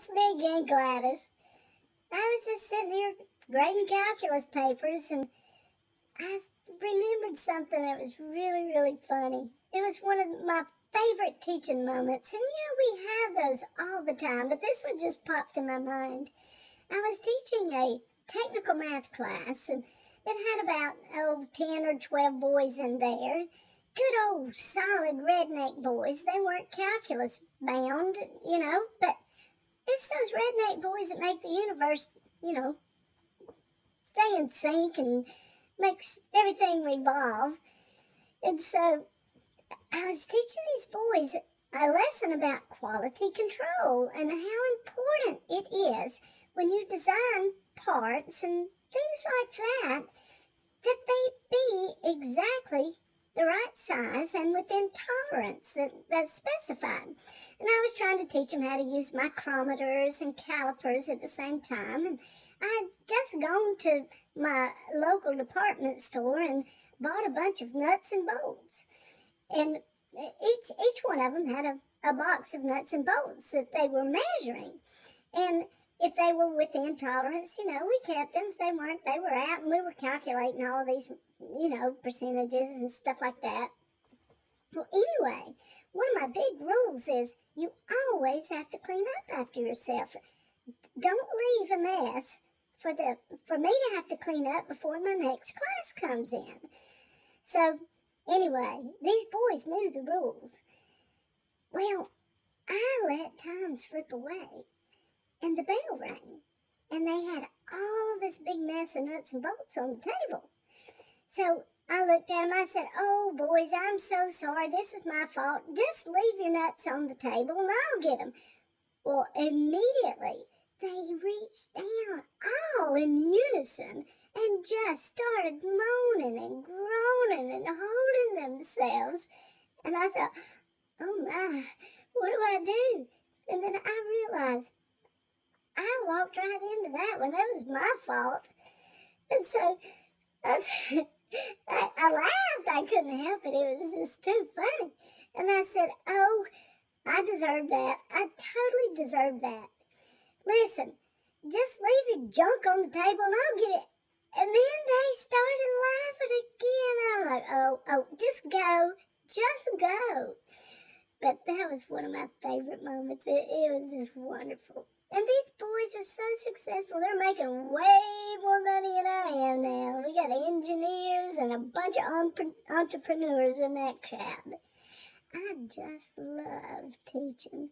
it's me again, Gladys. I was just sitting here grading calculus papers, and I remembered something that was really, really funny. It was one of my favorite teaching moments, and we have those all the time, but this one just popped in my mind. I was teaching a technical math class, and it had about 10 or 12 boys in there. Good old solid redneck boys. They weren't calculus bound, but it's those redneck boys that make the universe, stay in sync and makes everything revolve. And so I was teaching these boys a lesson about quality control and how important it is when you design parts and things like that, that they be exactly the right size and within tolerance that's specified. And I was trying to teach them how to use micrometers and calipers at the same time. And I had just gone to my local department store and bought a bunch of nuts and bolts. And each one of them had a box of nuts and bolts that they were measuring. And if they were within tolerance, we kept them. If they weren't, they were out, and we were calculating all of these, percentages and stuff like that. Well, anyway, one of my big rules is you always have to clean up after yourself. Don't leave a mess for me to have to clean up before my next class comes in. So, anyway, these boys knew the rules. Well, I let time slip away, and the bell rang, and they had all this big mess of nuts and bolts on the table. So I looked at them, I said, "Oh, boys, I'm so sorry, this is my fault. Just leave your nuts on the table and I'll get them." Well, immediately, they reached down all in unison and just started moaning and groaning and holding themselves. And I thought, oh my, what do I do? And then I realized I walked right into that one. That was my fault. And so I laughed. I couldn't help it. It was just too funny. And I said, "Oh, I deserve that. I totally deserve that. Listen, just leave your junk on the table and I'll get it." And then they started laughing again. I'm like, oh, just go. But that was one of my favorite moments. It was just wonderful. And these boys are so successful. They're making way more money than I am now. We got engineers and a bunch of entrepreneurs in that crowd. I just love teaching.